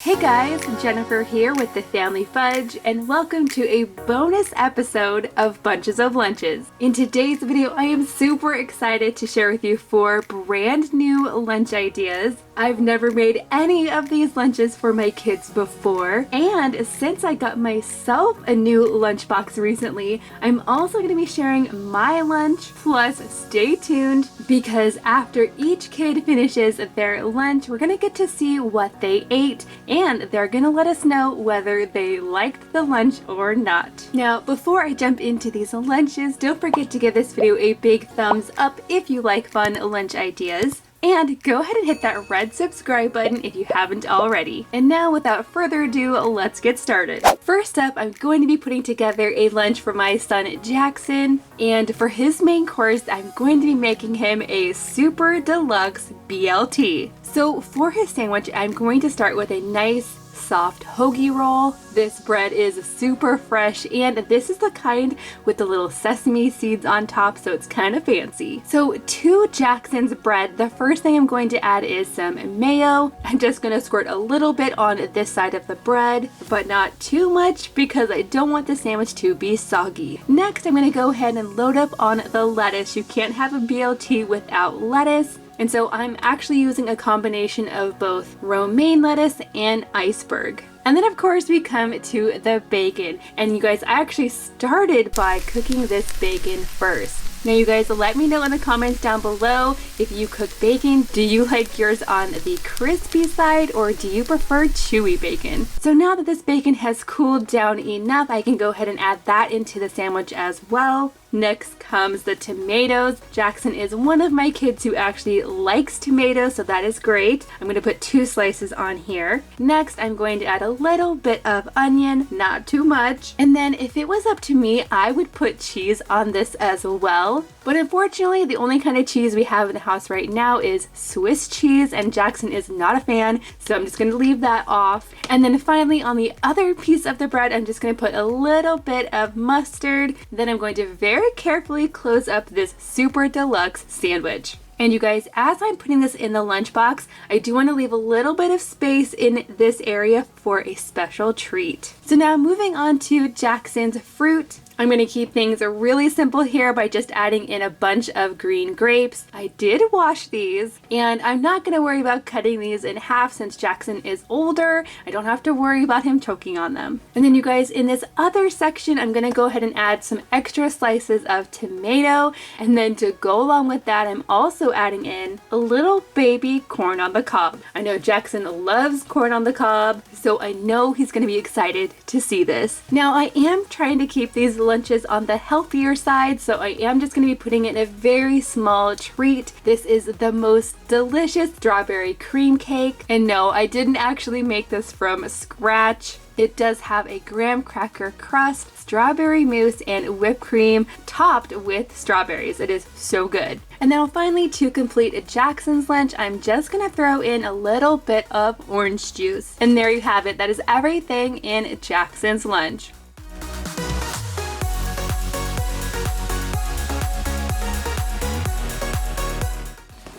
Hey guys, Jennifer here with the Family Fudge, and welcome to a bonus episode of Bunches of Lunches. In today's video, I am super excited to share with you 4 brand new lunch ideas. I've never made any of these lunches for my kids before, and since I got myself a new lunchbox recently, I'm also going to be sharing my lunch. Plus, stay tuned because after each kid finishes their lunch, we're going to get to see what they ate, and they're gonna let us know whether they liked the lunch or not. Now, before I jump into these lunches, don't forget to give this video a big thumbs up if you like fun lunch ideas. And go ahead and hit that red subscribe button if you haven't already. And now, without further ado, let's get started. First up, I'm going to be putting together a lunch for my son Jackson. And for his main course, I'm going to be making him a super deluxe BLT. So for his sandwich, I'm going to start with a nice soft hoagie roll. This bread is super fresh, and this is the kind with the little sesame seeds on top, so it's kind of fancy. So to Jackson's bread, the first thing I'm going to add is some mayo. I'm just going to squirt a little bit on this side of the bread, but not too much because I don't want the sandwich to be soggy. Next, I'm going to go ahead and load up on the lettuce. You can't have a BLT without lettuce. And so I'm actually using a combination of both romaine lettuce and iceberg. And then of course we come to the bacon. And you guys, I actually started by cooking this bacon first. Now you guys, let me know in the comments down below if you cook bacon. Do you like yours on the crispy side or do you prefer chewy bacon? So now that this bacon has cooled down enough, I can go ahead and add that into the sandwich as well. Next comes the tomatoes. Jackson is one of my kids who actually likes tomatoes, so that is great. I'm going to put 2 slices on here. Next, I'm going to add a little bit of onion, not too much. And then if it was up to me, I would put cheese on this as well. But unfortunately, the only kind of cheese we have in the house right now is Swiss cheese, and Jackson is not a fan, so I'm just going to leave that off. And then finally, on the other piece of the bread, I'm just going to put a little bit of mustard. Then I'm going to very carefully close up this super deluxe sandwich. And you guys, as I'm putting this in the lunchbox, I do want to leave a little bit of space in this area for a special treat. So now moving on to Jackson's fruit. I'm going to keep things really simple here by just adding in a bunch of green grapes. I did wash these, and I'm not going to worry about cutting these in half since Jackson is older. I don't have to worry about him choking on them. And then you guys, in this other section, I'm going to go ahead and add some extra slices of tomato. And then to go along with that, I'm also adding in a little baby corn on the cob. I know Jackson loves corn on the cob, so I know he's going to be excited to see this. Now, I am trying to keep these lunches on the healthier side, so I am just going to be putting in a very small treat. This is the most delicious strawberry cream cake, and no, I didn't actually make this from scratch. It does have a graham cracker crust, strawberry mousse, and whipped cream topped with strawberries. It is so good. And then finally, to complete Jackson's lunch, I'm just gonna throw in a little bit of orange juice. And there you have it. That is everything in Jackson's lunch.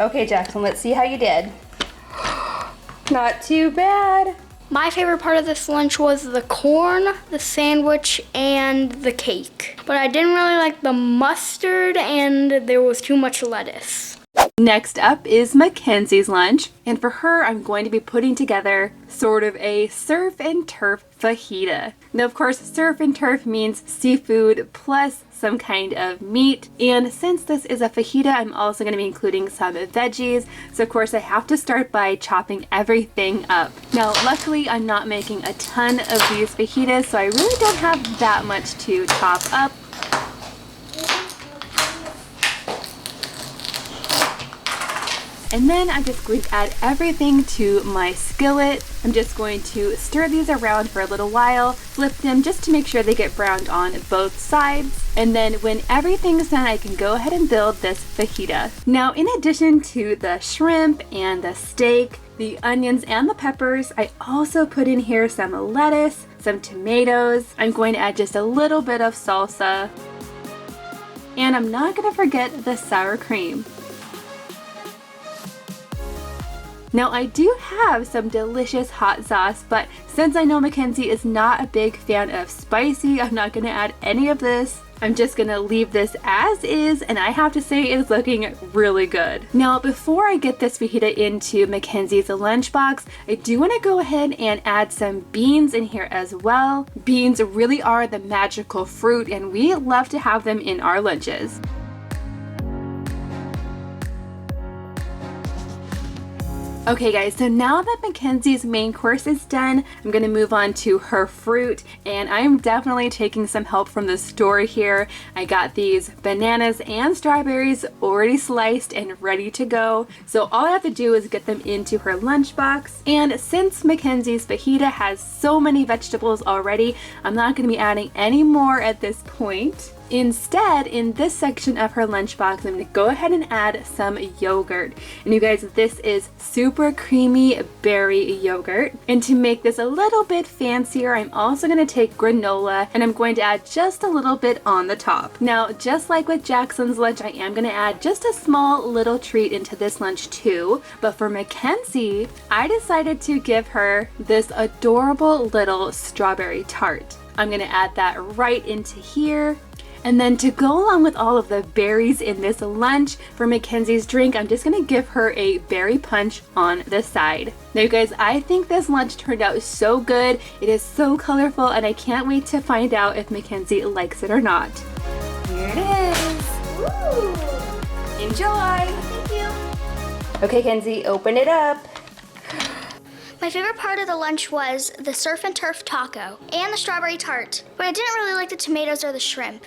Okay, Jackson, let's see how you did. Not too bad. My favorite part of this lunch was the corn, the sandwich, and the cake. But I didn't really like the mustard, and there was too much lettuce. Next up is Mackenzie's lunch, and for her, I'm going to be putting together sort of a surf and turf fajita. Now, of course, surf and turf means seafood plus some kind of meat, and since this is a fajita, I'm also going to be including some veggies, so of course I have to start by chopping everything up. Now, luckily I'm not making a ton of these fajitas, so I really don't have that much to chop up. And then I'm just going to add everything to my skillet. I'm just going to stir these around for a little while, flip them just to make sure they get browned on both sides. And then when everything's done, I can go ahead and build this fajita. Now, in addition to the shrimp and the steak, the onions and the peppers, I also put in here some lettuce, some tomatoes. I'm going to add just a little bit of salsa. And I'm not going to forget the sour cream. Now I do have some delicious hot sauce, but since I know Mackenzie is not a big fan of spicy, I'm not gonna add any of this. I'm just gonna leave this as is, and I have to say it's looking really good. Now, before I get this fajita into Mackenzie's lunchbox, I do wanna go ahead and add some beans in here as well. Beans really are the magical fruit, and we love to have them in our lunches. Okay guys, so now that Mackenzie's main course is done, I'm gonna move on to her fruit, and I'm definitely taking some help from the store here. I got these bananas and strawberries already sliced and ready to go. So all I have to do is get them into her lunchbox. And since Mackenzie's fajita has so many vegetables already, I'm not gonna be adding any more at this point. Instead, in this section of her lunchbox, I'm going to go ahead and add some yogurt. And you guys, this is super creamy berry yogurt. And to make this a little bit fancier, I'm also going to take granola and I'm going to add just a little bit on the top. Now, just like with Jackson's lunch, I am going to add just a small little treat into this lunch too. But for Mackenzie, I decided to give her this adorable little strawberry tart. I'm going to add that right into here. And then to go along with all of the berries in this lunch, for Mackenzie's drink, I'm just gonna give her a berry punch on the side. Now you guys, I think this lunch turned out so good. It is so colorful, and I can't wait to find out if Mackenzie likes it or not. Here it is. Woo! Enjoy! Thank you. Okay, Kenzie, open it up. My favorite part of the lunch was the surf and turf taco and the strawberry tart, but I didn't really like the tomatoes or the shrimp.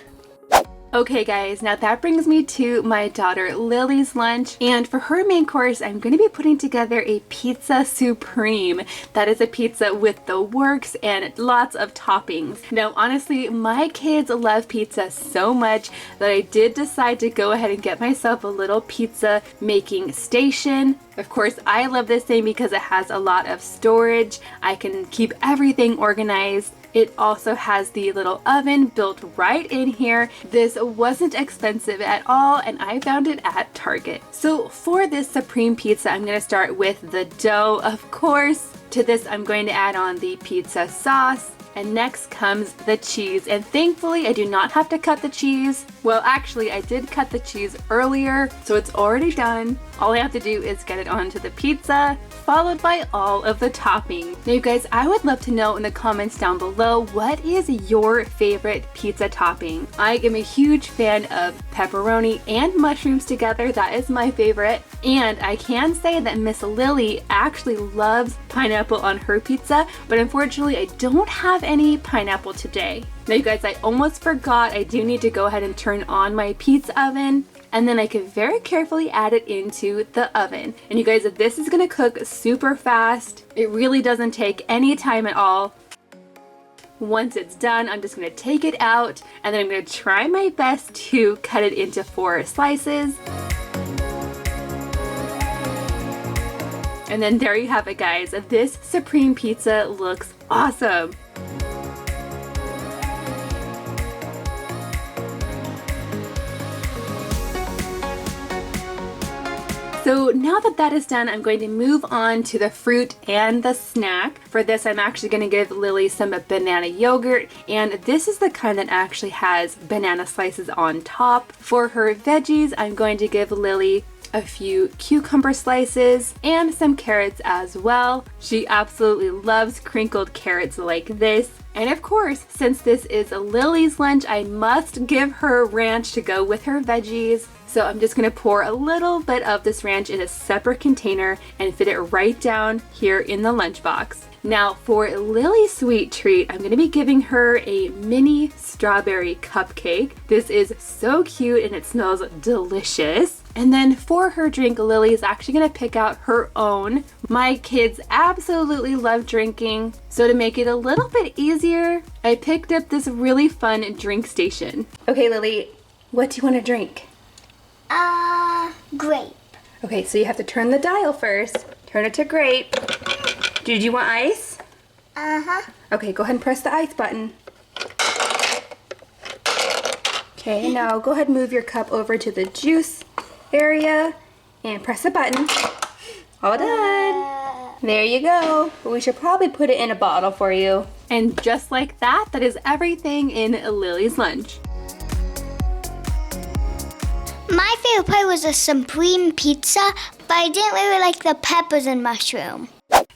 Okay guys, now that brings me to my daughter Lily's lunch, and for her main course I'm going to be putting together a pizza supreme. That is a pizza with the works and lots of toppings. Now honestly, my kids love pizza so much that I did decide to go ahead and get myself a little pizza making station. Of course, I love this thing because it has a lot of storage. I can keep everything organized. It also has the little oven built right in here. This wasn't expensive at all, and I found it at Target. So for this supreme pizza, I'm gonna start with the dough, of course. To this, I'm going to add on the pizza sauce. And next comes the cheese, and thankfully I do not have to cut the cheese. Well, actually I did cut the cheese earlier, so it's already done. All I have to do is get it onto the pizza, followed by all of the topping. Now you guys, I would love to know in the comments down below, what is your favorite pizza topping? I am a huge fan of pepperoni and mushrooms together. That is my favorite. And I can say that Miss Lily actually loves pineapple on her pizza, but unfortunately I don't have any pineapple today. Now you guys, I almost forgot, I do need to go ahead and turn on my pizza oven, and then I can very carefully add it into the oven. And you guys, this is gonna cook super fast. It really doesn't take any time at all. Once it's done, I'm just gonna take it out, and then I'm gonna try my best to cut it into 4 slices. And then there you have it guys. This supreme pizza looks awesome. So now that that is done, I'm going to move on to the fruit and the snack. For this, I'm actually going to give Lily some banana yogurt, and this is the kind that actually has banana slices on top. For her veggies, I'm going to give Lily a few cucumber slices and some carrots as well. She absolutely loves crinkled carrots like this. And of course, since this is Lily's lunch, I must give her ranch to go with her veggies. So I'm just gonna pour a little bit of this ranch in a separate container and fit it right down here in the lunchbox. Now for Lily's sweet treat, I'm gonna be giving her a mini strawberry cupcake. This is so cute and it smells delicious. And then for her drink, Lily is actually gonna pick out her own. My kids absolutely love drinking, so to make it a little bit easier, I picked up this really fun drink station. Okay, Lily, what do you want to drink? Grape. Okay, so you have to turn the dial first. Turn it to grape. Did you want ice? Uh-huh. Okay, go ahead and press the ice button. Okay, now go ahead and move your cup over to the juice area and press the button. All done. There you go. We should probably put it in a bottle for you. And just like that, that is everything in Lily's lunch. My favorite part was the supreme pizza, but I didn't really like the peppers and mushroom.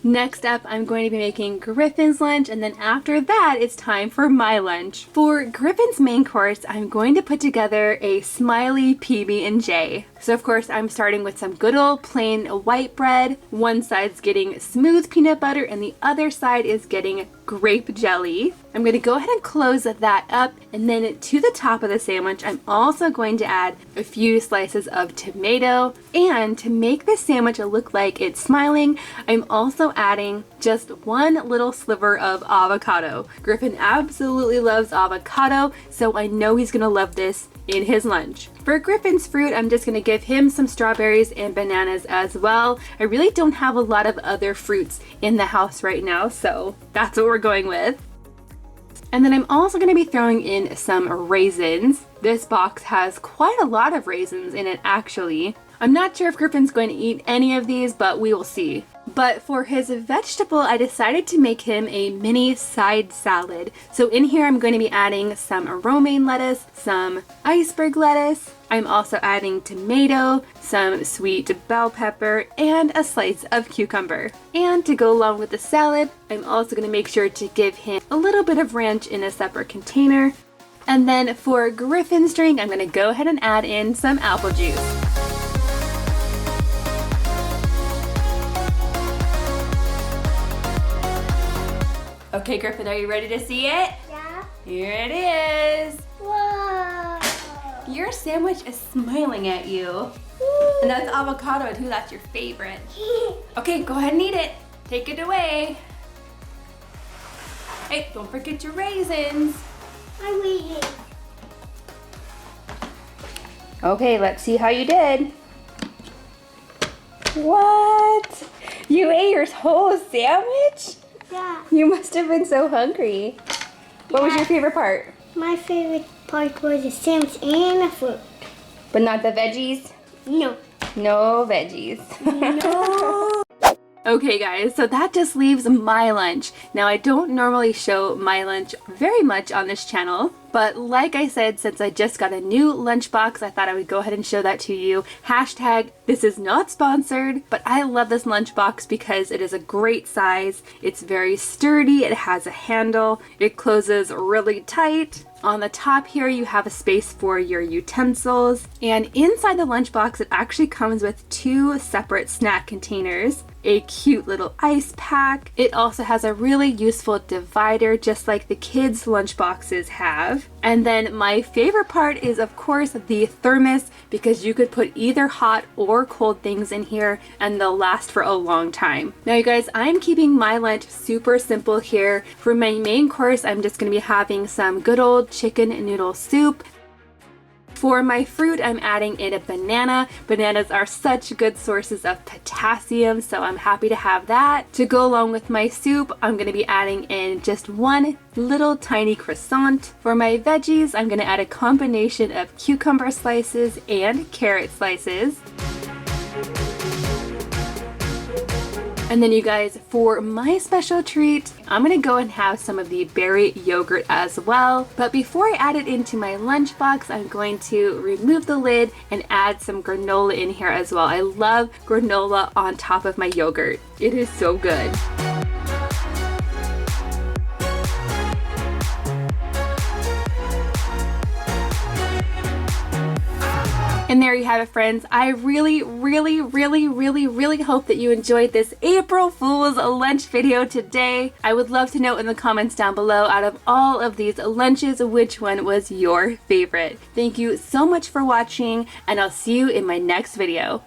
Next up, I'm going to be making Griffin's lunch, and then after that, it's time for my lunch. For Griffin's main course, I'm going to put together a smiley PB&J. So of course, I'm starting with some good old plain white bread. One side's getting smooth peanut butter, and the other side is getting grape jelly. I'm going to go ahead and close that up, and then to the top of the sandwich, I'm also going to add a few slices of tomato. And to make this sandwich look like it's smiling, I'm also adding just one little sliver of avocado. Griffin absolutely loves avocado, so I know he's going to love this in his lunch. For Griffin's fruit, I'm just going to give him some strawberries and bananas as well. I really don't have a lot of other fruits in the house right now, so that's what we're going with. And then I'm also going to be throwing in some raisins. This box has quite a lot of raisins in it actually. I'm not sure if Griffin's going to eat any of these, but we will see. But for his vegetable, I decided to make him a mini side salad. So in here, I'm going to be adding some romaine lettuce, some iceberg lettuce. I'm also adding tomato, some sweet bell pepper, and a slice of cucumber. And to go along with the salad, I'm also going to make sure to give him a little bit of ranch in a separate container. And then for Griffin's drink, I'm going to go ahead and add in some apple juice. Okay, Griffin, are you ready to see it? Yeah. Here it is. Whoa. Your sandwich is smiling at you. And that's avocado too, that's your favorite. Okay, go ahead and eat it. Take it away. Hey, don't forget your raisins. I'm eating. Okay, let's see how you did. What? You ate your whole sandwich? Yeah. You must have been so hungry. What was Yeah. your favorite part? My favorite part was the sandwich and the fruit. But not the veggies? No. No veggies. No. Okay guys, so that just leaves my lunch. Now I don't normally show my lunch very much on this channel, but like I said, since I just got a new lunchbox, I thought I would go ahead and show that to you. Hashtag, this is not sponsored, but I love this lunchbox because it is a great size. It's very sturdy, it has a handle, it closes really tight. On the top here, you have a space for your utensils, and inside the lunchbox, it actually comes with two separate snack containers, a cute little ice pack. It also has a really useful divider, just like the kids' lunchboxes have. And then my favorite part is, of course, the thermos, because you could put either hot or cold things in here and they'll last for a long time. Now you guys, I'm keeping my lunch super simple here. For my main course, I'm just going to be having some good old chicken noodle soup. For my fruit, I'm adding in a banana. Bananas are such good sources of potassium, so I'm happy to have that. To go along with my soup, I'm going to be adding in just one little tiny croissant. For my veggies, I'm going to add a combination of cucumber slices and carrot slices. And then you guys, for my special treat, I'm gonna go and have some of the berry yogurt as well. But before I add it into my lunchbox, I'm going to remove the lid and add some granola in here as well. I love granola on top of my yogurt. It is so good. And there you have it, friends. I really hope that you enjoyed this April Fool's lunch video today. I would love to know in the comments down below, out of all of these lunches, which one was your favorite. Thank you so much for watching, and I'll see you in my next video.